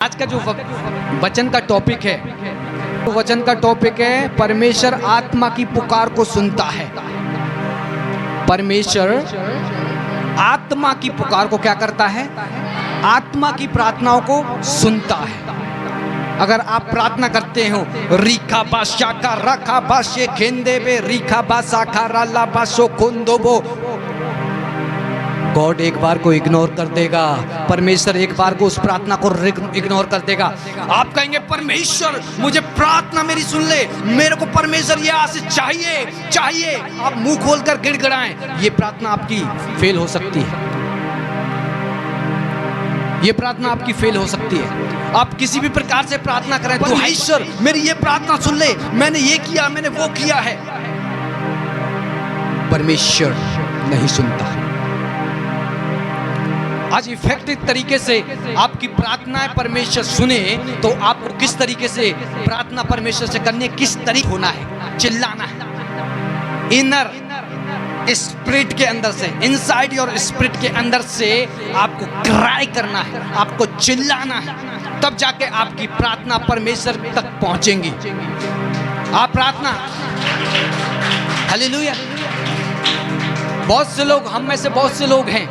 आज का जो वचन का टॉपिक है, तो वचन का टॉपिक है परमेश्वर आत्मा की पुकार को सुनता है। परमेश्वर आत्मा की पुकार को क्या करता है? आत्मा की प्रार्थनाओं को सुनता है। अगर आप प्रार्थना करते हो रीखा बाशा का रखा बाशे खेंदे बे रीखा बासा का राला बाशो खुंदोबो, गॉड एक बार को इग्नोर कर देगा। परमेश्वर एक बार को उस प्रार्थना को इग्नोर कर देगा। आप कहेंगे परमेश्वर मुझे प्रार्थना मेरी सुन ले, मेरे को परमेश्वर ये आशीष चाहिए चाहिए। आप मुंह खोलकर गिड़गिड़ाएं, ये प्रार्थना आपकी फेल हो सकती है। ये प्रार्थना आपकी फेल हो सकती है। आप किसी भी प्रकार से प्रार्थना करें, परमेश्वर मेरी ये प्रार्थना सुन ले, मैंने ये किया, मैंने वो किया है, परमेश्वर नहीं सुनता। आज इफेक्टिव तरीके से आपकी प्रार्थनाएं परमेश्वर सुने तो आपको किस तरीके से प्रार्थना परमेश्वर से करनी है, किस तरीके होना है, चिल्लाना है। इनर स्पिरिट के अंदर से, इनसाइड योर स्पिरिट के अंदर से आपको क्राई करना है, आपको चिल्लाना है, तब जाके आपकी प्रार्थना परमेश्वर तक पहुंचेंगी। आप प्रार्थना, हालेलुया। बहुत से लोग, हम में से बहुत से लोग हैं,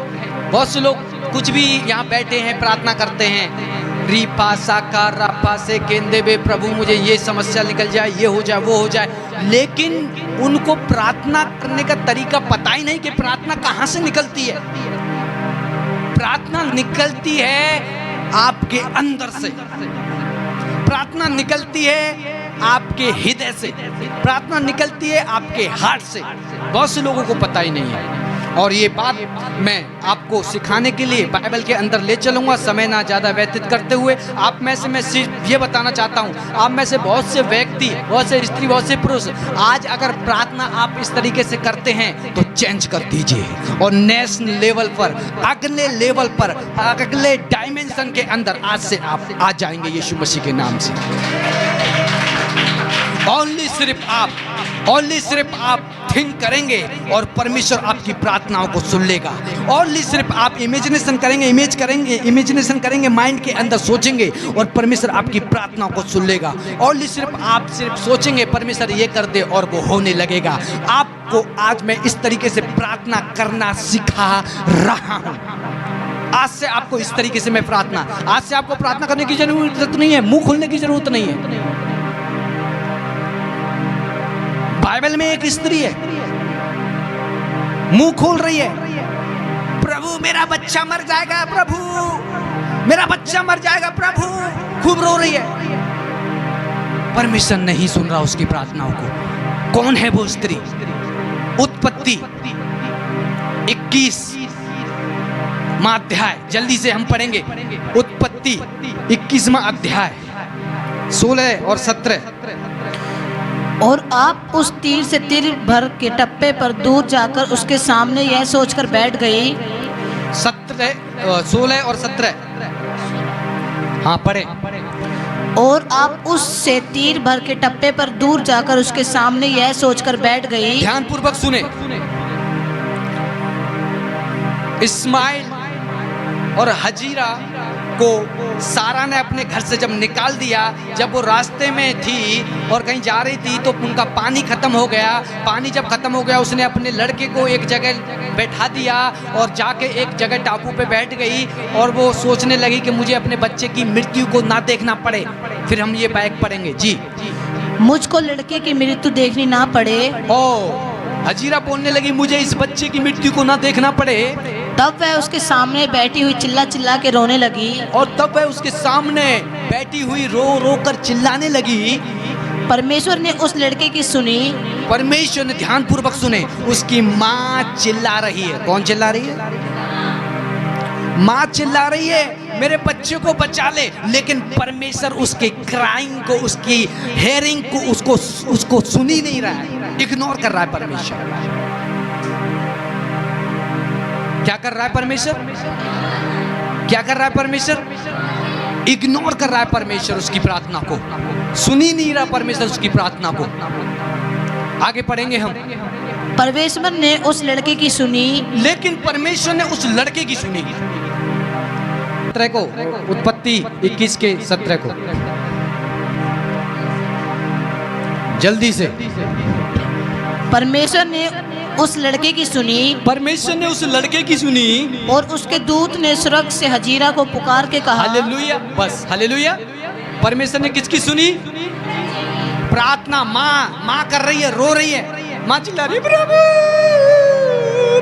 बहुत से लोग कुछ भी यहाँ बैठे हैं प्रार्थना करते हैं, री पासा का रापा से केंदे बे, प्रभु मुझे ये समस्या निकल जाए, ये हो जाए, वो हो जाए, लेकिन उनको प्रार्थना करने का तरीका पता ही नहीं कि प्रार्थना कहाँ से निकलती है। प्रार्थना निकलती है आपके अंदर से, प्रार्थना निकलती है आपके हृदय से, प्रार्थना निकलती है आपके हार्ट से। बहुत से लोगों को पता ही नहीं है। और ये बात मैं आपको सिखाने के लिए बाइबल के अंदर ले चलूँगा, समय ना ज़्यादा व्यतीत करते हुए। आप में से मैं सिर्फ ये बताना चाहता हूँ, आप में से बहुत से व्यक्ति, बहुत से स्त्री, बहुत से पुरुष, आज अगर प्रार्थना आप इस तरीके से करते हैं तो चेंज कर दीजिए और नेशनल लेवल पर, अगले लेवल पर, अगले डायमेंशन के अंदर आज से आप आ जाएंगे यीशु मसीह के नाम से। ओनली सिर्फ आप थिंक करेंगे और परमेश्वर आपकी प्रार्थनाओं को सुन लेगा। ओनली सिर्फ आप इमेजिनेशन करेंगे, माइंड के अंदर सोचेंगे और परमेश्वर आपकी प्रार्थनाओं को सुन लेगा। ओनली आप सिर्फ सोचेंगे परमेश्वर ये कर दे और वो होने लगेगा। आपको आज मैं इस तरीके से प्रार्थना करना सिखा रहा हूँ। आज से आपको इस तरीके से मैं प्रार्थना, आज से आपको प्रार्थना करने की जरूरत नहीं है, मुंह खोलने की जरूरत नहीं है। बाइबल में एक स्त्री है, मुंह खोल रही है, प्रभु मेरा बच्चा मर जाएगा, प्रभु मेरा बच्चा मर जाएगा, प्रभु, खूब रो रही है। परमेश्वर नहीं सुन रहा उसकी प्रार्थनाओं को। कौन है वो स्त्री? उत्पत्ति 21वां अध्याय, जल्दी से हम पढ़ेंगे। उत्पत्ति 21वां अध्याय 16 और 17। और आप उस तीर से तीर भर के टप्पे पर दूर जाकर उसके सामने यह सोचकर बैठ गई। 16 और 17, हाँ पढ़े। और आप उससे तीर भर के टप्पे पर दूर जाकर उसके सामने यह सोचकर बैठ गई। ध्यान पूर्वक सुने। इस्माइल और हजीरा को सारा ने अपने घर से जब निकाल दिया, जब वो रास्ते में थी और कहीं जा रही थी तो उनका पानी खत्म हो गया। पानी जब खत्म हो गया, उसने अपने लड़के को एक जगह बैठा दिया और जाके एक जगह टापू पे बैठ गई और वो सोचने लगी कि मुझे अपने बच्चे की मृत्यु को ना देखना पड़े। फिर हम ये बैग पढ़ेंगे जी। मुझको लड़के की मृत्यु देखनी ना पड़े। ओ, हजीरा बोलने लगी मुझे इस बच्चे की मृत्यु को ना देखना पड़े। तब वह उसके सामने बैठी हुई चिल्ला चिल्ला के रोने लगी। और तब वह उसके सामने बैठी हुई रो रो कर चिल्लाने लगी। परमेश्वर ने उस लड़के की सुनी। परमेश्वर ने, ध्यान पूर्वक सुने, उसकी माँ चिल्ला रही है। कौन चिल्ला रही है? माँ चिल्ला रही है मेरे बच्चे को बचा ले, लेकिन परमेश्वर उसके क्राइंग को, उसकी हेयरिंग को, उसको सुन ही नहीं रहा है, इग्नोर कर रहा है। परमेश्वर क्या कर रहा है? परमेश्वर क्या कर रहा है? परमेश्वर इग्नोर कर रहा है। परमेश्वर उसकी प्रार्थना को सुन ही नहीं रहा, परमेश्वर उसकी प्रार्थना को। आगे पढ़ेंगे हम। परमेश्वर ने उस लड़के की सुनी, लेकिन परमेश्वर ने उस लड़के की सुनी। 17 को, उत्पत्ति 21 के 17 को, जल्दी से। परमेश्वर ने उस लड़के की सुनी परमेश्वर ने उस लड़के की सुनी और उसके दूत ने स्वर्ग से हजीरा को पुकार के कहा। हालेलुया, बस हालेलुया। परमेश्वर ने किसकी सुनी? प्रार्थना। माँ कर रही है, रो रही है, माँ चिल्ला रही है, प्रभु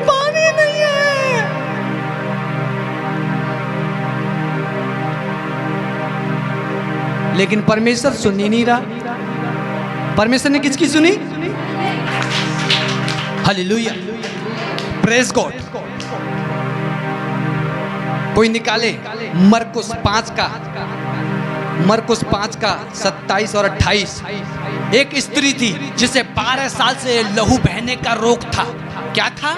पानी नहीं है। लेकिन परमेश्वर सुन ही नहीं रहा। परमेश्वर ने किसकी सुनी? Hallelujah, praise God. कोई निकाले मरकुस 5 का, मरकुस 5 का 27 और 28। एक स्त्री थी जिसे 12 साल से लहू बहने का रोग था। क्या था?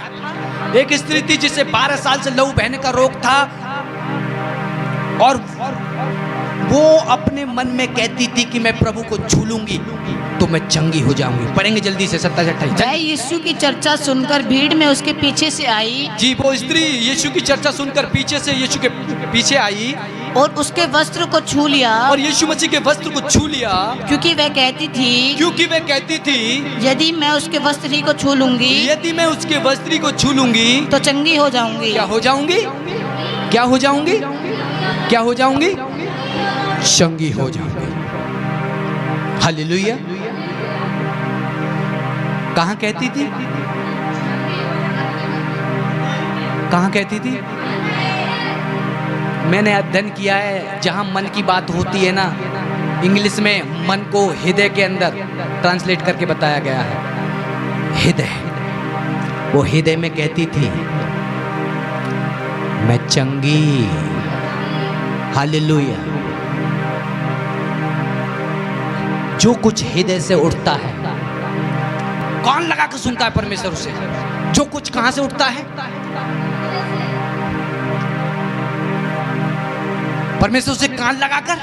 एक स्त्री थी जिसे 12 साल से लहू बहने का रोग था, और वो अपने मन में कहती थी कि मैं प्रभु को छू लूंगी तो मैं चंगी हो जाऊंगी। पढ़ेंगे जल्दी से 27-28। वह यीशु की चर्चा सुनकर भीड़ में उसके पीछे से आई। जी, वो स्त्री यीशु की चर्चा सुनकर पीछे से यीशु के पीछे आई और उसके वस्त्र को छू लिया, और यीशु मसीह के वस्त्र को छू लिया, क्योंकि वह कहती थी यदि मैं उसके वस्त्र ही को छू लूंगी, यदि मैं उसके वस्त्र को छू लूंगी तो चंगी हो जाऊंगी। क्या हो जाऊंगी? क्या हो जाऊंगी? क्या हो जाऊंगी? चंगी हो जाऊंगी। हालेलुया। कहाँ कहती थी? कहाँ कहती थी? मैंने अध्ययन किया है, जहां मन की बात होती है ना, इंग्लिश में मन को हृदय के अंदर ट्रांसलेट करके बताया गया है। हृदय, वो हृदय में कहती थी मैं चंगी। हालेलुया। जो कुछ हृदय से उठता है, कौन लगा कर सुनता है परमेश्वर उसे? जो कुछ कहां से उठता है? परमेश्वर उसे कान लगाकर,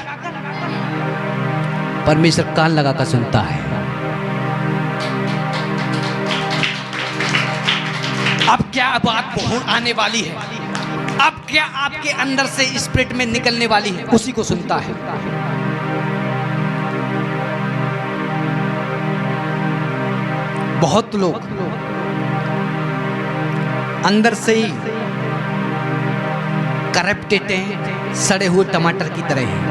परमेश्वर कान लगाकर सुनता है। अब क्या बात आने वाली है, अब क्या आपके अंदर से स्पिरिट में निकलने वाली है, उसी को सुनता है। बहुत लोग अंदर से ही करप्टेड हैं, सड़े हुए टमाटर की तरह हैं।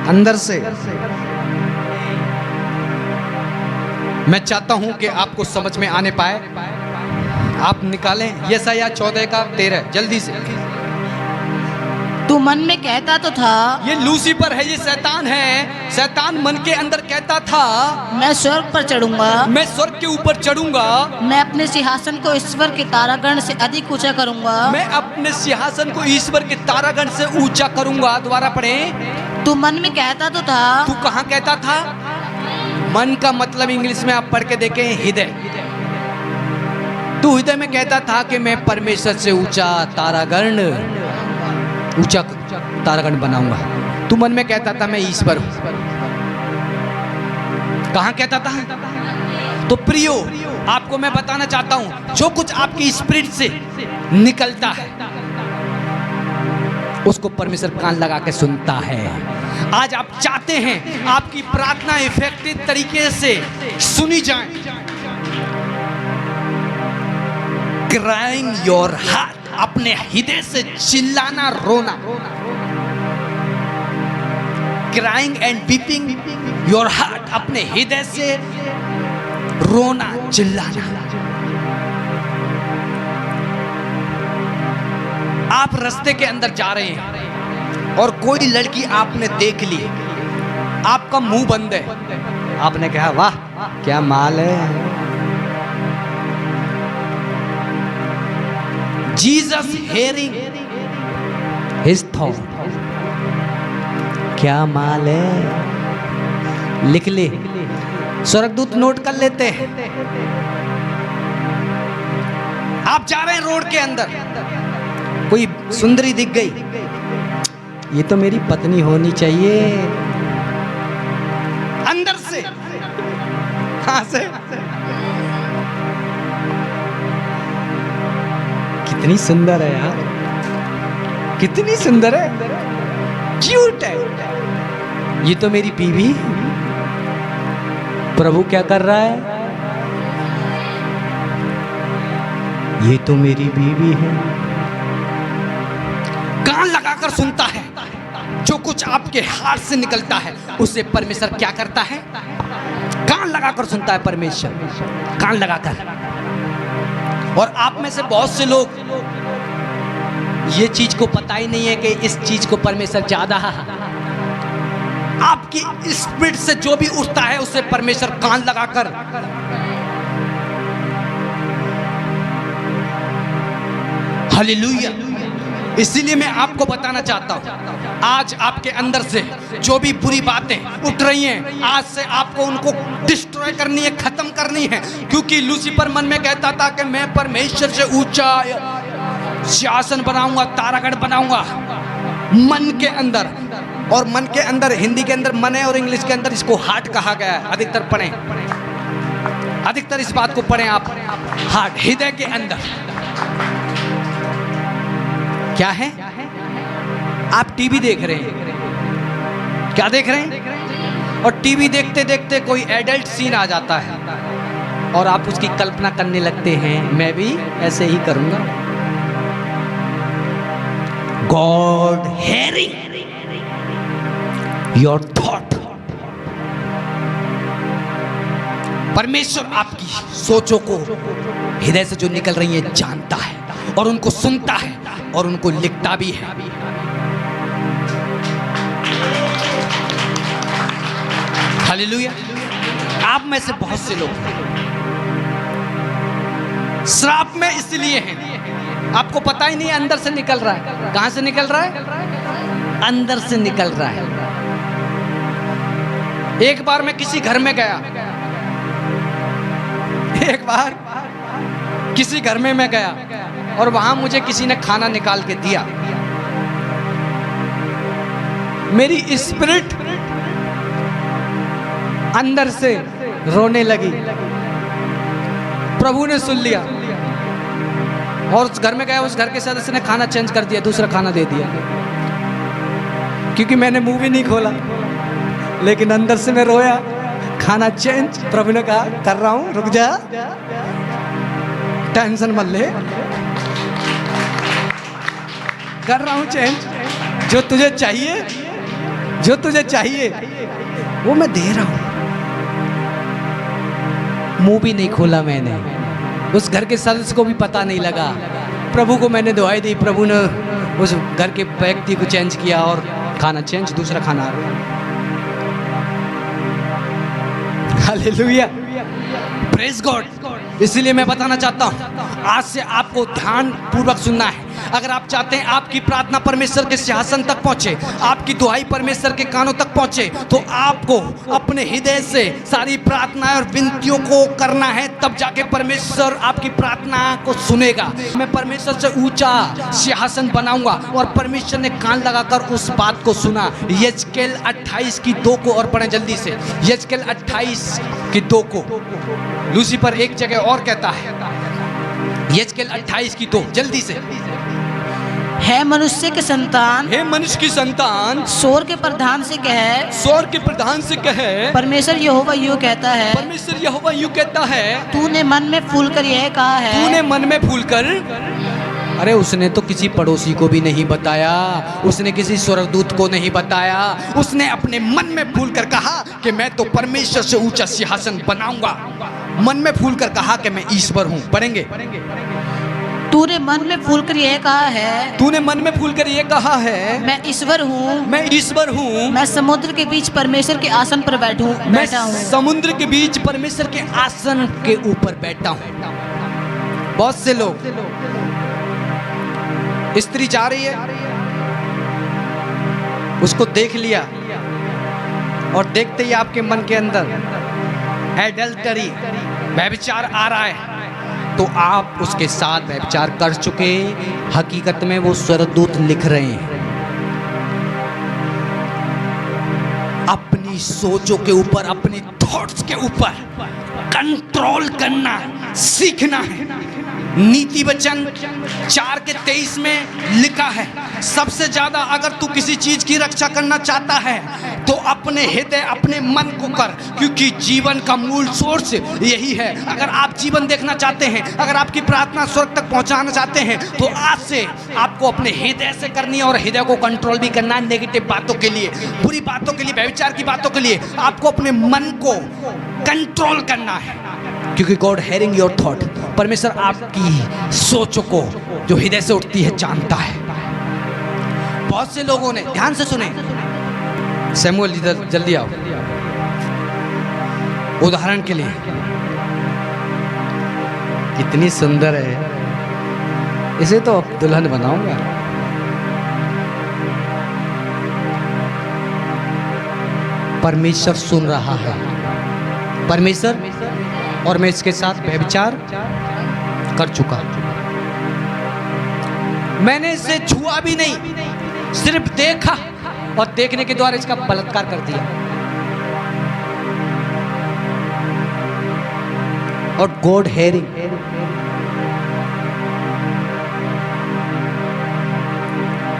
अंदर से मैं चाहता हूं कि आपको समझ में आने पाए। आप निकालें यशायाह 14 का 13 जल्दी से। तू मन में कहता तो था, ये लूसीफर है, ये शैतान है। शैतान मन के अंदर कहता था मैं स्वर्ग पर चढ़ूंगा, मैं स्वर्ग के ऊपर चढ़ूंगा, मैं अपने सिंहासन को ईश्वर के तारागण से अधिक ऊंचा करूंगा, मैं अपने सिंहासन को ईश्वर के तारागण से ऊंचा करूंगा। दोबारा पढ़ें। तू मन में कहता तो था, तू कहाँ कहता था? मन का मतलब इंग्लिश में आप पढ़ के देखें, हृदय। तू हृदय में कहता था कि मैं परमेश्वर से ऊंचा तारागण, ऊंचा तारागण बनाऊंगा। तू मन में कहता था मैं ईश्वर हूं। कहां कहता था? तो प्रियो, आपको मैं बताना चाहता हूं, जो कुछ आपकी स्पिरिट से निकलता है उसको परमेश्वर कान लगा के सुनता है। आज आप चाहते हैं आपकी प्रार्थना इफेक्टिव तरीके से सुनी जाए। क्राइंग योर हार्ट, अपने हृदय से चिल्लाना, रोना। Crying and weeping your heart, अपने हृदय से रोना, चिल्लाना। आप रास्ते के अंदर जा रहे हैं और कोई लड़की आपने देख ली, आपका मुंह बंद है, आपने कहा वाह क्या माल है। जीसस हेयरिंग हिज थॉट, क्या माल है। लिख ले, स्वर्गदूत नोट कर लेते हैं। आप जा रहे हैं रोड के अंदर, कोई सुंदरी दिख गई, ये तो मेरी पत्नी होनी चाहिए। अंदर से, कहां से? कितनी सुंदर है यार, कितनी सुंदर है, क्यूट है। ये तो मेरी बीवी। प्रभु क्या कर रहा है? ये तो मेरी बीवी है। कान लगाकर सुनता है। जो कुछ आपके हाथ से निकलता है उससे परमेश्वर क्या करता है? कान लगाकर सुनता है परमेश्वर, कान लगाकर। और आप में से बहुत से लोग ये चीज को पता ही नहीं है कि इस चीज को परमेश्वर ज्यादा आपकी स्पिरिट से जो भी उठता है उससे परमेश्वर कान लगाकर हालेलुया। इसीलिए मैं आपको बताना चाहता हूं, आज आपके अंदर से जो भी बुरी बातें उठ रही हैं, आज से आपको उनको डिस्ट्रॉय करनी है, खत्म करनी है। क्योंकि लूसीफर मन में कहता था कि मैं परमेश्वर से ऊंचा सिंहासन बनाऊंगा, तारागढ़ बनाऊंगा, मन के अंदर। और मन के अंदर हिंदी के अंदर मन है और इंग्लिश के अंदर इसको हार्ट कहा गया है। अधिकतर पढ़ें, अधिकतर इस बात को पढ़ें आप, हार्ट, हृदय के अंदर क्या है? आप टीवी देख रहे हैं, क्या देख रहे हैं? और टीवी देखते देखते कोई एडल्ट सीन आ जाता है और आप उसकी कल्पना करने लगते हैं, मैं भी ऐसे ही करूंगा। God hearing your thought. परमेश्वर आपकी सोचों को हृदय से जो निकल रही है जानता है और उनको सुनता है और उनको लिखता भी है। हालेलुया। आप में से बहुत से लोग श्राप में इसलिए हैं, आपको पता ही नहीं, अंदर से निकल रहा है। कहां से निकल रहा है? अंदर से निकल रहा है। एक बार मैं किसी घर में गया, एक बार किसी घर में मैं गया और वहां मुझे किसी ने खाना निकाल के दिया। मेरी स्पिरिट अंदर से रोने लगी। प्रभु ने सुन लिया और उस घर में गया, उस घर के सदस्य ने खाना चेंज कर दिया, दूसरा खाना दे दिया। क्योंकि मैंने मुंह भी नहीं खोला, लेकिन अंदर से मैं रोया। खाना चेंज। प्रभु ने कहा कर रहा हूं, रुक जा, टेंशन मत ले, कर रहा हूं चेंज। जो तुझे चाहिए, जो तुझे चाहिए वो मैं दे रहा हूं। मुंह भी नहीं खोला मैंने, उस घर के सदस्य को भी पता नहीं लगा। प्रभु को मैंने दुआई दी, प्रभु ने उस घर के व्यक्ति को चेंज किया और खाना चेंज, दूसरा खाना आ गया। Hallelujah, praise God. इसलिए मैं बताना चाहता हूं, आज से आपको ध्यान पूर्वक सुनना है। अगर आप चाहते हैं आपकी प्रार्थना परमेश्वर के सिंहासन तक पहुंचे, आपकी दुआई परमेश्वर के कानों तक पहुंचे, तो आपको अपने हृदय से सारी प्रार्थनाएं और विनतियों को करना है, तब जाके परमेश्वर आपकी प्रार्थना को सुनेगा। मैं परमेश्वर से ऊंचा सिंहासन बनाऊंगा। और परमेश्वर ने कान लगाकर उस बात को सुना। यजकेल 28:2 को और पढ़ें जल्दी से। यजकेल 28:2 को लूसीफर एक जगह और कहता है, यजकेल 28:2 जल्दी से। है मनुष्य के संतान, हे मनुष्य की संतान, सोर के प्रधान से कहे, सोर के प्रधान से कहे, परमेश्वर यहोवा यूं कहता है, परमेश्वर यहोवा यूं कहता है, तूने मन में फूल कर यह कहा है, तूने मन में फूल कर। अरे उसने तो किसी पड़ोसी को भी नहीं बताया, उसने किसी स्वर्गदूत को नहीं बताया, उसने अपने मन में फूल कर कहा कि मैं तो परमेश्वर से ऊंचा सिंहासन बनाऊंगा। मन में फूल कर कहा कि मैं ईश्वर हूं। पढ़ेंगे। तूने मन में फूल कर यह कहा है, तूने मन में फूल कर यह कहा है, मैं ईश्वर हूँ, मैं ईश्वर हूँ, मैं समुद्र के बीच परमेश्वर के आसन पर बैठा हूँ, समुद्र के बीच परमेश्वर के आसन के ऊपर बैठा हूँ। बहुत से लोग, स्त्री जा रही है, उसको देख लिया और देखते ही आपके मन के अंदर एडल्टरी, व्यभिचार आ रहा है, तो आप उसके साथ व्यभिचार कर चुके। हकीकत में वो स्वर्गदूत लिख रहे हैं। अपनी सोचों के ऊपर, अपनी थॉट्स के ऊपर कंट्रोल करना सीखना है। नीति वचन 4:23 में लिखा है, सबसे ज्यादा अगर तू किसी चीज की रक्षा करना चाहता है तो अपने हृदय, अपने मन को कर, क्योंकि जीवन का मूल सोर्स यही है। अगर आप जीवन देखना चाहते हैं, अगर आपकी प्रार्थना स्वर्ग तक पहुंचाना चाहते हैं, तो आज से आपको अपने हृदय से करनी है और हृदय को कंट्रोल भी करना है। नेगेटिव बातों के लिए, बुरी बातों के लिए, व्यभिचार की बातों के लिए आपको अपने मन को कंट्रोल करना है, क्योंकि गॉड हेयरिंग योर थॉट, परमेश्वर आपकी सोचों को जो हृदय से उठती है जानता है। बहुत से लोगों ने, ध्यान से सुने, सैमुअल इधर जल्दी आओ, उदाहरण के लिए कितनी सुंदर है, इसे तो अब दुल्हन बनाऊंगा। परमेश्वर सुन रहा है, परमेश्वर, और मैं इसके साथ व्यभिचार कर चुका, मैंने इसे छुआ भी नहीं, सिर्फ देखा और देखने के द्वारा इसका बलात्कार कर दिया। और गॉड हेयरिंग,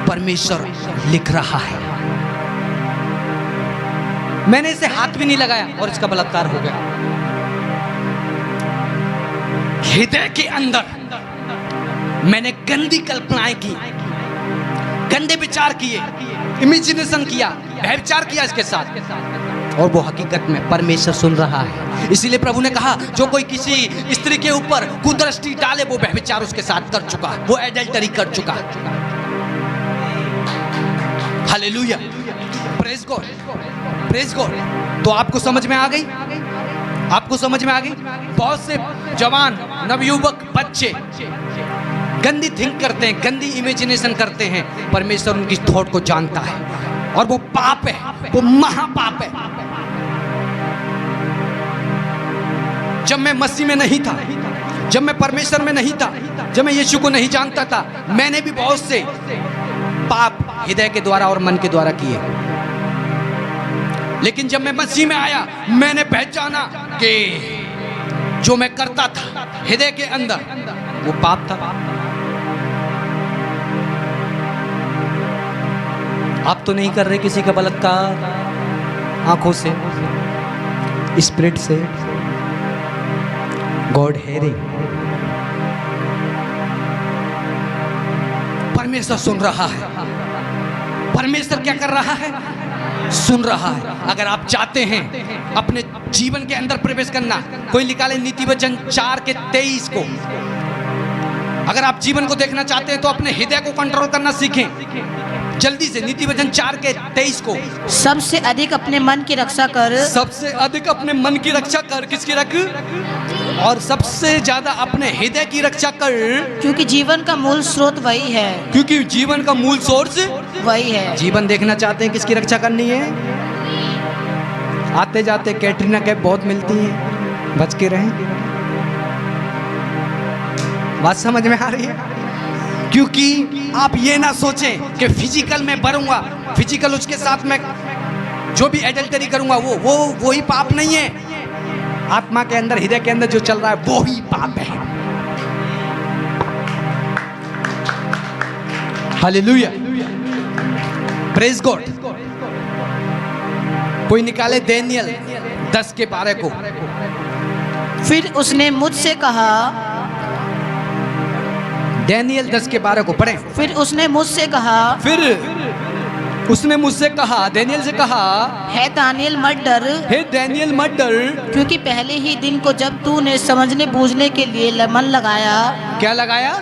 परमेश्वर लिख रहा है, मैंने इसे हाथ भी नहीं लगाया और इसका बलात्कार हो गया। हृदय के अंदर मैंने गंदी कल्पनाएं की, गंदे विचार किए, इमेजिनेशन किया, व्यभिचार किया इसके साथ, और वो हकीकत में परमेश्वर सुन रहा है। इसीलिए प्रभु ने कहा, जो कोई किसी स्त्री के ऊपर कुदृष्टि डाले वो व्यभिचार उसके साथ कर चुका, वो एडल्टरी कर चुका। Hallelujah, praise God, praise God. तो आपको समझ में आ गई, आपको समझ में आ गई। बहुत से जवान, नवयुवक, बच्चे गंदी थिंक करते हैं, गंदी इमेजिनेशन करते हैं, परमेश्वर उनकी थॉट को जानता है, और वो पाप है, वो महापाप है। जब मैं मसीह में नहीं था, जब मैं परमेश्वर में नहीं था, जब मैं यीशु को नहीं जानता था, मैंने भी बहुत से पाप हृदय के द्वारा और मन के द्वारा किए। लेकिन जब मैं मसीह में आया, मैंने पहचाना कि जो मैं करता था हृदय के अंदर वो पाप था। आप तो नहीं कर रहे किसी का बलात्कार आंखों से, स्पिरिट से। गॉड हेयरिंग, परमेश्वर सुन रहा है। परमेश्वर क्या कर रहा है? सुन रहा है। अगर आप चाहते हैं अपने जीवन के अंदर प्रवेश करना, कोई निकाले नीति वचन 4:23 को। अगर आप जीवन को देखना चाहते हैं तो अपने हृदय को कंट्रोल करना सीखें। जल्दी से नीति वचन 4:23 को। सबसे अधिक अपने मन की रक्षा कर, सबसे अधिक अपने मन की रक्षा कर। किसकी रख? और सबसे ज्यादा अपने हृदय की रक्षा कर, क्योंकि जीवन का मूल स्रोत वही है। क्योंकि जीवन का मूल सोर्स वही है। जीवन देखना चाहते हैं, किसकी रक्षा करनी है? आते जाते कैटरीना कैफ बहुत मिलती है, बच के रहें। बात समझ में आ रही है? क्योंकि आप ये ना सोचें कि फिजिकल में बढ़ूंगा, फिजिकल उसके साथ में जो भी एडल्टरी करूंगा वो ही पाप नहीं है। आत्मा के अंदर, हृदय के अंदर जो चल रहा है वो ही पाप है। Hallelujah, praise God. कोई निकाले दानियेल 10:12 को। फिर उसने मुझसे कहा, दानियेल 10:12 को पढ़ें। फिर उसने मुझसे कहा, उसने मुझसे कहा, दानियेल से कहा, है दानियेल मत डर, हे दानियेल मत डर, क्योंकि पहले ही दिन को जब तूने समझने बूझने के लिए मन लगाया। क्या लगाया?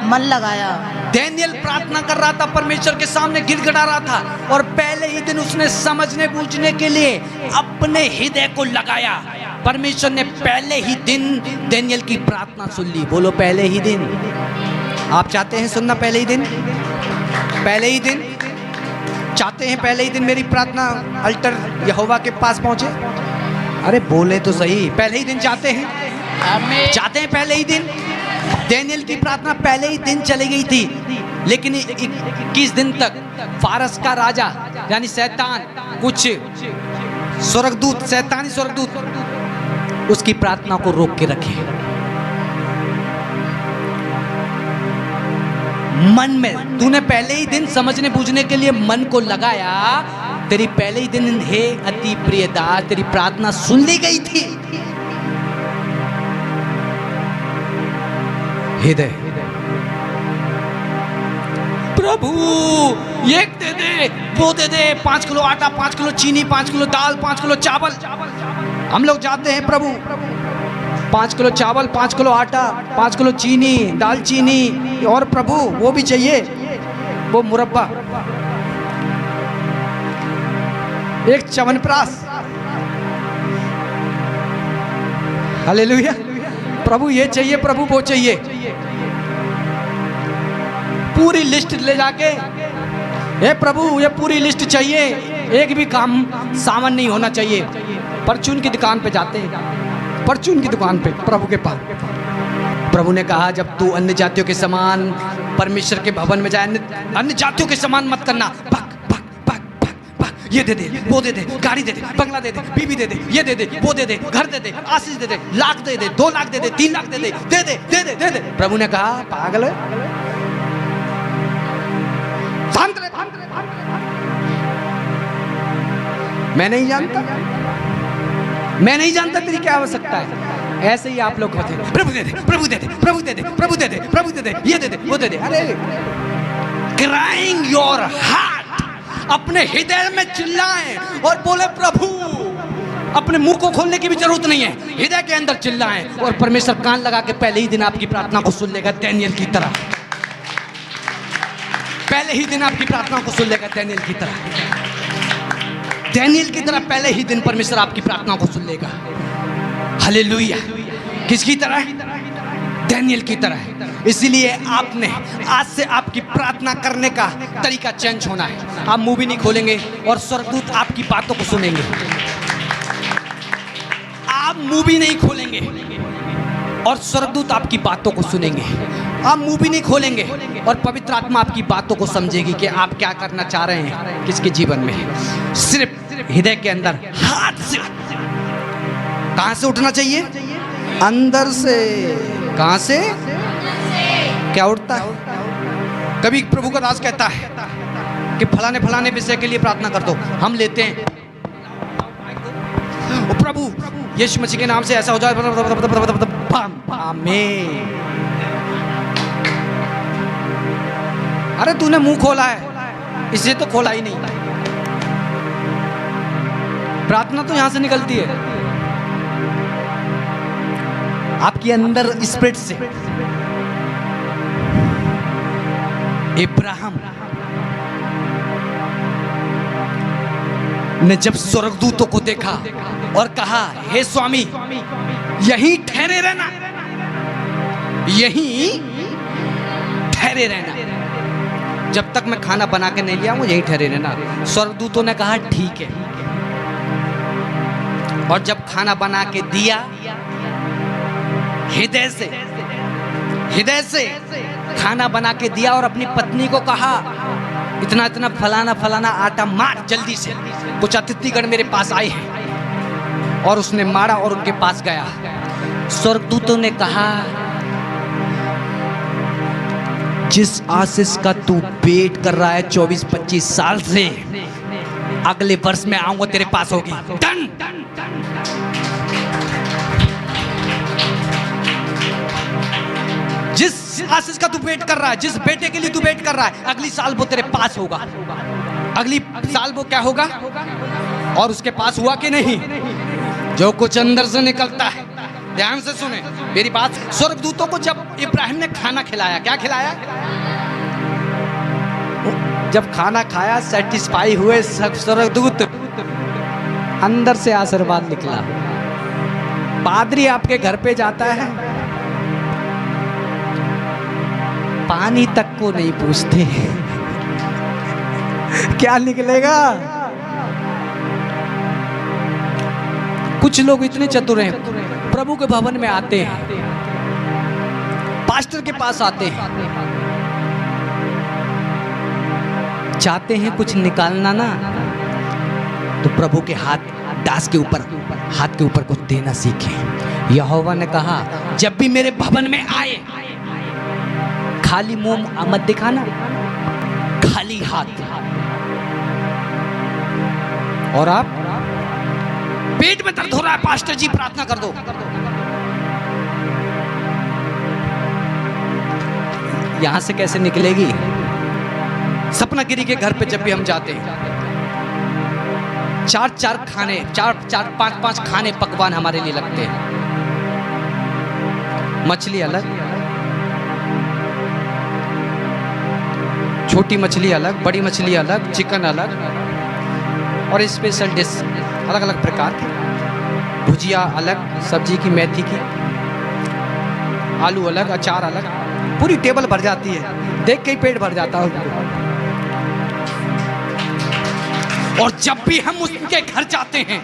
मन लगाया। दानियेल प्रार्थना कर रहा था, परमेश्वर के सामने गिड़गिड़ा रहा था, और पहले ही दिन उसने समझने बूझने के लिए अपने हृदय को लगाया। परमेश्वर ने पहले ही दिन दानियेल की प्रार्थना सुन ली। बोलो पहले ही दिन। आप चाहते हैं सुनना पहले ही दिन? पहले ही दिन चाहते हैं? पहले ही दिन मेरी प्रार्थना अल्टर यहोवा के पास पहुंचे? अरे बोले तो सही, पहले ही दिन चाहते हैं? चाहते हैं पहले ही दिन? दानियेल की प्रार्थना पहले ही दिन चली गई थी, लेकिन 21 दिन तक फारस का राजा यानी शैतान, कुछ स्वर्गदूत, शैतानी स्वर्गदूत उसकी प्रार्थना को रोक के रखे। मन में तूने पहले ही दिन समझने बूझने के लिए मन को लगाया, तेरी पहले ही दिन हे अति प्रिय दास तेरी प्रार्थना सुन ली गई थी। हृदय प्रभु ये दे दे, वो दे दे, 5 किलो आटा, 5 किलो चीनी, 5 किलो दाल, 5 किलो चावल। हम लोग जाते हैं प्रभु 5 किलो चावल, 5 किलो आटा, 5 किलो चीनी, दाल चीनी, और प्रभु वो भी चाहिए, वो मुरब्बा, एक च्यवनप्राश। हालेलुया। प्रभु ये चाहिए, प्रभु वो चाहिए, पूरी लिस्ट ले जाके, हे प्रभु ये पूरी लिस्ट चाहिए, एक भी काम सामान नहीं होना चाहिए। परचून की दुकान पे जाते हैं, परचून की दुकान पे प्रभु के पास। प्रभु ने कहा जब तू अन्य जातियों के समान परमेश्वर के भवन में जाए, अन्य जातियों के समान मत करना। पक पक पक पक पक, ये दे दे, वो दे दे, गाड़ी दे दे, बंगला दे दे, बीवी दे दे, ये दे दे, वो दे दे, घर दे दे, आशीष दे दे, लाख दे दे, 2 लाख दे दे, 3 लाख दे दे, दे दे दे दे दे दे। प्रभु ने कहा पागल है, शांत रहे। मैं नहीं जानता, मैं नहीं जानता तेरी क्या आवश्यकता है। ऐसे ही आप लोग होते हैं, प्रभु दे दे, प्रभु दे दे, प्रभु दे दे, प्रभु दे दे, प्रभु दे दे, ये दे दे, वो दे दे। अरे क्राइंग योर हार्ट, अपने हृदय में चिल्लाएं और बोले प्रभु। अपने मुंह को खोलने की भी जरूरत नहीं है, हृदय के अंदर चिल्लाएं और परमेश्वर कान लगा के पहले ही दिन आपकी प्रार्थना को सुन लेगा, दानियेल की तरह। पहले ही दिन आपकी प्रार्थना को सुन लेगा, दानियेल की तरह। दानियेल की तरह पहले ही दिन परमेश्वर आपकी प्रार्थना को सुन लेगा। हालेलुया। किसकी तरह? दानियेल की तरह। इसीलिए आपने आज से आपकी प्रार्थना करने का तरीका चेंज होना है। आप मुंह भी नहीं खोलेंगे और स्वर्गदूत आपकी बातों को सुनेंगे। आप मुंह भी नहीं खोलेंगे और स्वर्गदूत आपकी बातों को सुनेंगे। आप मुंह भी नहीं खोलेंगे और पवित्र आत्मा आपकी बातों को समझेगी कि आप क्या करना चाह रहे हैं किसके जीवन में। सिर्फ हृदय के अंदर, हाथ से। कहां से उठना चाहिए? अंदर से। कहां से? क्या उठता है? कभी प्रभु का दास कहता है कि फलाने फलाने विषय के लिए प्रार्थना कर दो, हम लेते हैं। ओ प्रभु यीशु मसीह के नाम से ऐसा हो जाए, आमीन। अरे तूने मुंह खोला है, इसे तो खोला ही नहीं। प्रार्थना तो यहां से निकलती है, आपके अंदर स्पिरिट से। इब्राहिम ने जब स्वर्गदूतों को देखा और कहा हे स्वामी यहीं ठहरे रहना, यहीं ठहरे रहना, जब तक मैं खाना बना के नहीं लिया हूं यहीं ठहरे रहना। स्वर्गदूतों ने कहा ठीक है। और जब खाना बना के दिया, हृदय से खाना बना के दिया और अपनी पत्नी को कहा इतना इतना फलाना फलाना आटा मार जल्दी से, कुछ अतिथिगण मेरे पास आए हैं। और उसने मारा और उनके पास गया। स्वर्गदूतों ने कहा जिस आशीष का तू वेट कर रहा है 24-25 साल से, अगले वर्ष में आऊंगा तेरे पास होगी। डन। जिस आशीष का तू वेट कर रहा है, जिस बेटे के लिए तू वेट कर रहा है, अगली साल वो तेरे पास होगा। अगली साल वो क्या होगा? और उसके पास हुआ कि नहीं? जो कुछ अंदर से निकलता है, ध्यान से सुने मेरी बात। स्वर्गदूतों को जब इब्राहिम ने खाना खिलाया, क्या खिलाया? जब खाना खाया, सेटिस्फाई हुए स्वर्गदूत, अंदर से आशीर्वाद निकला। पादरी आपके घर पे जाता है, पानी तक को नहीं पूछते क्या निकलेगा? कुछ लोग इतने चतुर हैं, प्रभु के भवन में आते हैं, पास्टर के पास आते हैं, चाहते हैं कुछ निकालना ना, तो प्रभु के दास के ऊपर, हाथ के ऊपर कुछ देना सीखें। यहोवा ने कहा जब भी मेरे भवन में आए, खाली मुंह मत दिखाना, खाली हाथ। और आप पेट में दर्द हो रहा है, पास्टर जी प्रार्थना कर दो। यहां से कैसे निकलेगी? सपनागिरी के घर पे जब भी हम जाते हैं, चार खाने, पांच खाने पकवान हमारे लिए लगते हैं। मछली अलग, छोटी मछली अलग, बड़ी मछली अलग, चिकन अलग, और स्पेशल डिश अलग अलग प्रकार की, भुजिया अलग, सब्जी की, मेथी की, आलू अलग, अचार अलग, पूरी टेबल भर जाती है, देख के ही पेट भर जाता है उनको। और जब भी हम उनके घर जाते हैं,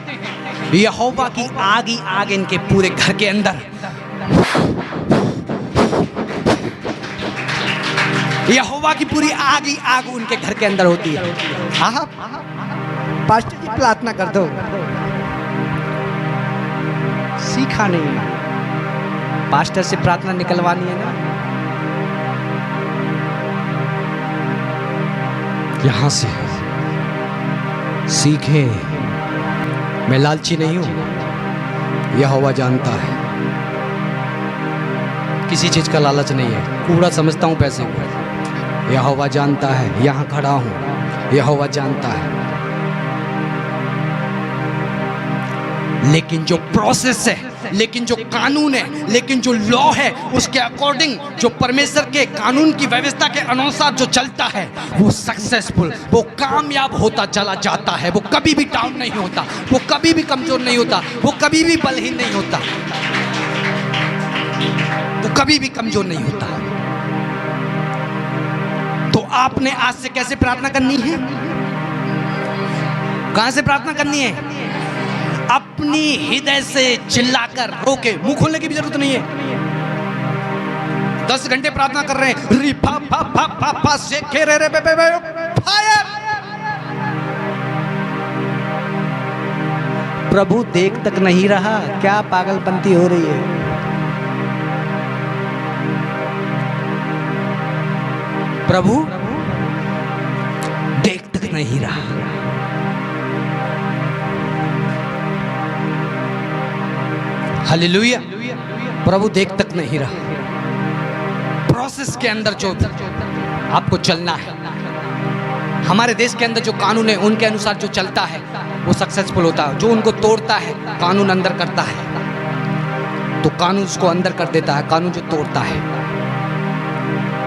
यहोवा की आग ही आग इनके पूरे घर के अंदर, यहोवा की पूरी आग ही आग उनके घर के अंदर होती है। हाँ, पास्टर जी प्रार्थना कर दो, सीखा नहीं, पास्टर से प्रार्थना निकलवानी है ना, यहां से सीखे। मैं लालची नहीं हूं, यहोवा जानता है, किसी चीज का लालच नहीं है, कूड़ा समझता हूं पैसे को। यहोवा जानता है, यहां खड़ा हूं, यहोवा जानता है। लेकिन जो प्रोसेस है, लेकिन जो कानून है, लेकिन जो लॉ है, उसके अकॉर्डिंग, जो परमेश्वर के कानून की व्यवस्था के अनुसार जो चलता है, वो सक्सेसफुल, वो कामयाब होता चला जाता है। वो कभी भी डाउन नहीं होता, वो कभी भी कमजोर नहीं होता, वो कभी भी बलहीन नहीं होता, वो कभी भी कमजोर नहीं होता। तो आपने आज से कैसे प्रार्थना करनी है? कहां से प्रार्थना करनी है? अपनी हृदय से चिल्लाकर, रो के, मुंह खोलने की भी जरूरत नहीं है। 10 घंटे प्रार्थना कर रहे हैं, री फा फा फा फा फा से खे रे रे बे बे बे, फायर। प्रभु देख तक नहीं रहा, क्या पागलपंती हो रही है? प्रभु देख तक नहीं रहा। हालेलुया। प्रभु देख तक नहीं रहा। प्रोसेस के अंदर जो आपको चलना है, हमारे देश के अंदर जो कानून है उनके अनुसार जो चलता है वो सक्सेसफुल होता है। जो उनको तोड़ता है, कानून अंदर करता है तो कानून उसको अंदर कर देता है। कानून जो तोड़ता है,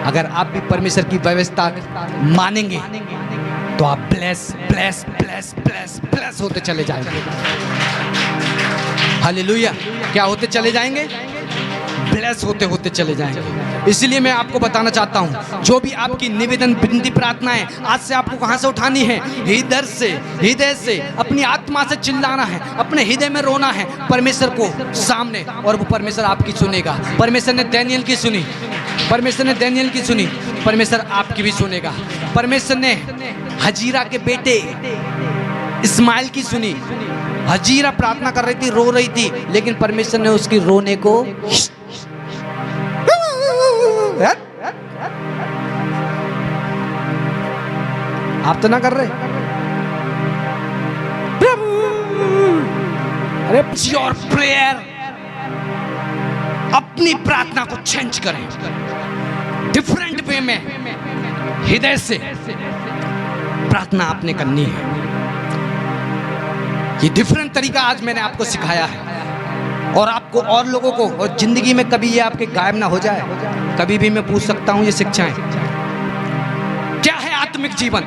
अगर आप भी परमेश्वर की व्यवस्था मानेंगे तो आप bless bless bless bless bless होते चले जाएंगे। हालेलुया। क्या होते चले जाएंगे? ब्लेस होते होते चले जाएंगे। इसलिए मैं आपको बताना चाहता हूं, जो भी आपकी निवेदन, विनती, प्रार्थनाएं आज से आपको कहां से उठानी है? हृदय से अपनी आत्मा से चिल्लाना है, अपने हृदय में रोना है परमेश्वर को सामने, और वो परमेश्वर आपकी सुनेगा। परमेश्वर ने दानियेल की सुनी, परमेश्वर ने दानियेल की सुनी, परमेश्वर आपकी भी सुनेगा। परमेश्वर ने हजीरा के बेटे इस्माइल की सुनी। हजीरा प्रार्थना कर रही थी, रो रही थी, लेकिन परमेश्वर ने उसकी रोने को आप तो ना कर रहे। अरे योर प्रेयर, अपनी प्रार्थना को चेंज करें, डिफरेंट वे में, हृदय से प्रार्थना आपने करनी है। ये डिफरेंट तरीका आज मैंने आपको सिखाया है, और आपको और लोगों को, और जिंदगी में कभी ये आपके गायब ना हो जाए। कभी भी मैं पूछ सकता हूं ये शिक्षाएं क्या है? आत्मिक जीवन,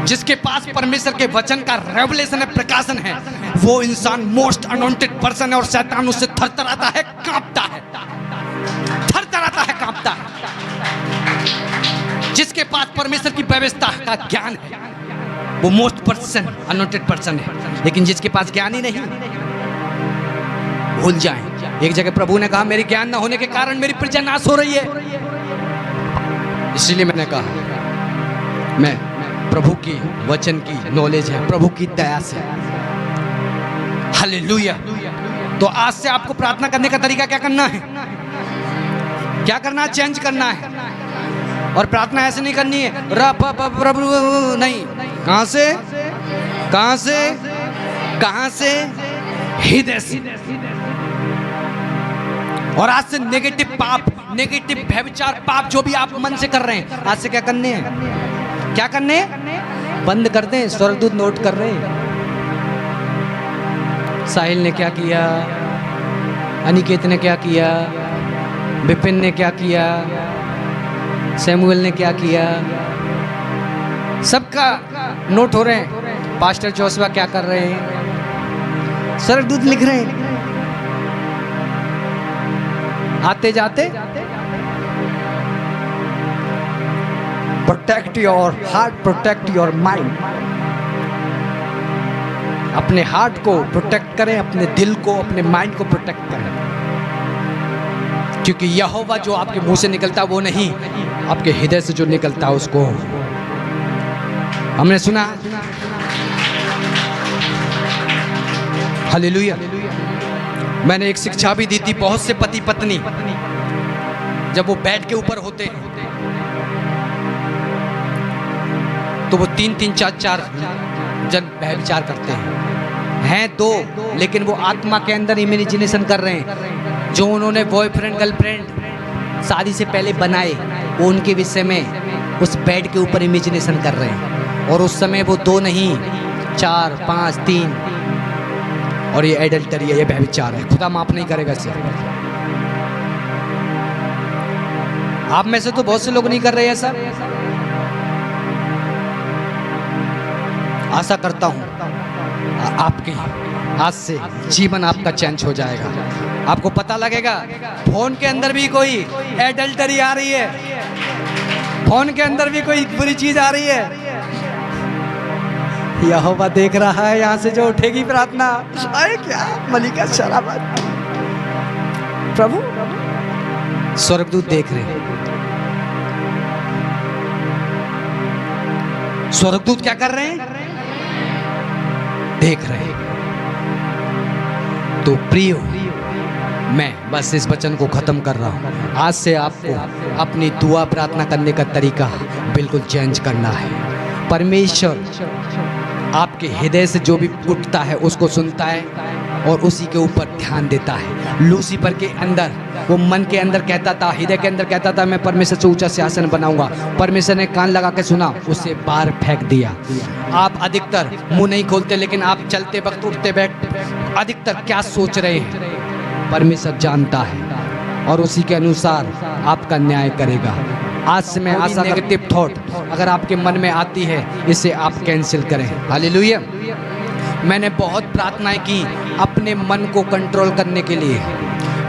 जिसके पास परमेश्वर के वचन का रेवलेशन है, प्रकाशन है, वो इंसान मोस्ट अनॉइंटेड पर्सन है, और शैतान उससे थरथराता है, कांपता है, थरथराता है, कांपता है। जिसके पास परमेश्वर की व्यवस्था का ज्ञान है वो मोस्ट पर्सन, अनॉइंटेड पर्सन है। लेकिन जिसके पास ज्ञान ही नहीं, भूल जाएं। एक जगह प्रभु ने कहा, मेरी ज्ञान न होने के कारण मेरी प्रजा नाश हो रही है। इसलिए मैंने कहा, मैं प्रभु की वचन की नॉलेज है, प्रभु की दया से। हालेलुया। तो आज से आपको प्रार्थना करने का तरीका क्या करना है? क्या करना है? चेंज करना है। और प्रार्थना ऐसे नहीं करनी है प्रभु नहीं। कहां से? कहां से? कहां से? हृदय से। और आज से नेगेटिव पाप, नेगेटिव व्यभिचार पाप जो भी आप मन से कर रहे हैं, आज से क्या करने हैं? क्या करने हैं? बंद कर दें। स्वर्गदूत नोट कर रहे हैं। साहिल ने क्या किया, अनिकेत ने क्या किया, विपिन ने क्या किया, सैमुअल ने क्या किया, सबका नोट हो रहे हैं। पास्टर जोशुआ क्या कर रहे हैं? स्वर्गदूत लिख रहे हैं। आते जाते protect your heart, protect your mind. अपने हार्ट को प्रोटेक्ट करें, अपने दिल को, अपने माइंड को प्रोटेक्ट करें, क्योंकि यहोवा जो आपके मुंह से निकलता है वो नहीं, आपके हृदय से जो निकलता है उसको। हमने सुना, हालेलुया। मैंने एक शिक्षा भी दी थी, बहुत से पति पत्नी जब वो बेड के ऊपर होते हैं तो वो 3-3, 4-4 जन व्यभिचार करते हैं दो, लेकिन वो आत्मा के अंदर इमेजिनेशन कर रहे हैं जो उन्होंने बॉयफ्रेंड गर्लफ्रेंड शादी से पहले बनाए, वो उनके विषय में उस बेड के ऊपर इमेजिनेशन कर रहे हैं। और उस समय वो 2 नहीं, 4, 5, 3, और ये एडल्टरी है, ये व्यभिचार है। खुदा माफ नहीं करेगा इसे। आप में से तो बहुत से लोग नहीं कर रहे हैं ऐसा। आशा करता हूं आपके आज से जीवन आपका चेंज हो जाएगा। आपको पता लगेगा फोन के अंदर भी कोई एडल्टरी आ रही है, फोन के अंदर भी कोई बुरी चीज आ रही है। यहोवा देख रहा है, यहां से जो उठेगी प्रार्थना, आए क्या मलिका शराबत, प्रभु स्वर्गदूत देख रहे हैं। स्वर्गदूत क्या कर रहे हैं? देख रहे हैं। तो प्रियो, मैं बस इस वचन को खत्म कर रहा हूं। आज से आपको अपनी दुआ प्रार्थना करने का तरीका बिल्कुल चेंज करना है। परमेश्वर आपके हृदय से जो भी उठता है उसको सुनता है और उसी के ऊपर ध्यान देता है। लूसीफर के अंदर, वो मन के अंदर कहता था, हृदय के अंदर कहता था मैं परमेश्वर से ऊंचा सिंहासन बनाऊंगा। परमेश्वर ने कान लगा के सुना, उसे बाहर फेंक दिया। आप अधिकतर मुंह नहीं खोलते, लेकिन आप चलते वक्त, उठते वक्त अधिकतर क्या सोच रहे हैं परमेश्वर जानता है और उसी के अनुसार आपका न्याय करेगा। आज से मैं आशा नेगेटिव थॉट अगर आपके मन में आती है, इसे आप कैंसिल करें। हालेलुया। मैंने बहुत प्रार्थनाएं की अपने मन को कंट्रोल करने के लिए,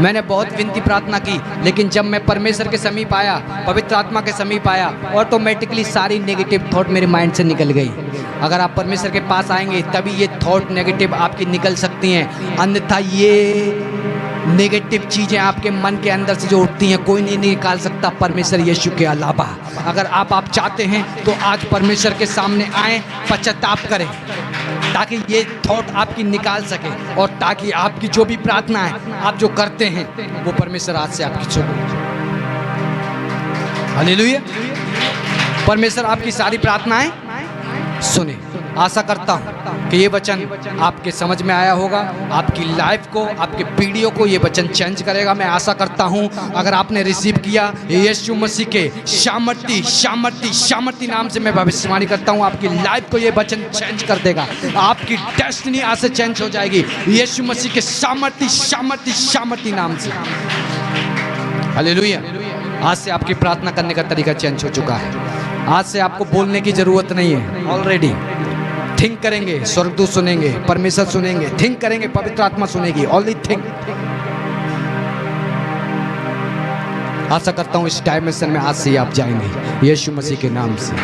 मैंने बहुत विनती प्रार्थना की, लेकिन जब मैं परमेश्वर के समीप आया, पवित्र आत्मा के समीप आया, ऑटोमेटिकली सारी नेगेटिव थॉट मेरे माइंड से निकल गई। अगर आप परमेश्वर के पास आएंगे तभी ये थॉट नेगेटिव आपकी निकल सकती हैं, अन्यथा ये नेगेटिव चीज़ें आपके मन के अंदर से जो उठती हैं कोई नहीं निकाल सकता परमेश्वर यीशु के अलावा। अगर आप चाहते हैं तो आज परमेश्वर के सामने आएँ, पश्चाताप करें, ताकि ये थॉट आपकी निकाल सके और ताकि आपकी जो भी प्रार्थना है आप जो करते हैं वो परमेश्वर आज से आपकी सुने। हालेलुया। परमेश्वर आपकी सारी प्रार्थनाएं सुने। आशा करता हूं कि ये वचन आपके समझ में आया होगा, आपकी लाइफ को, आपके पीढ़ियों को ये वचन चेंज करेगा। मैं आशा करता हूं अगर आपने रिसीव किया यीशु मसीह के सामर्थी सामर्थी सामर्थी नाम से मैं भविष्यवाणी करता हूं आपकी लाइफ को ये वचन चेंज कर देगा। आपकी डेस्टिनी आज से चेंज हो जाएगी यीशु मसीह के सामर्थी सामर्थी सामर्थी नाम से। हालेलुया। आज से आपकी प्रार्थना करने का तरीका चेंज हो चुका है। आज से आपको बोलने की जरूरत नहीं है, ऑलरेडी थिंक करेंगे, स्वर्गदूत सुनेंगे, परमेश्वर सुनेंगे, थिंक करेंगे, पवित्र आत्मा सुनेगी, ओनली थिंक। आशा करता हूं इस डायमेंशन में आज से आप जाएंगे यीशु मसीह के नाम से।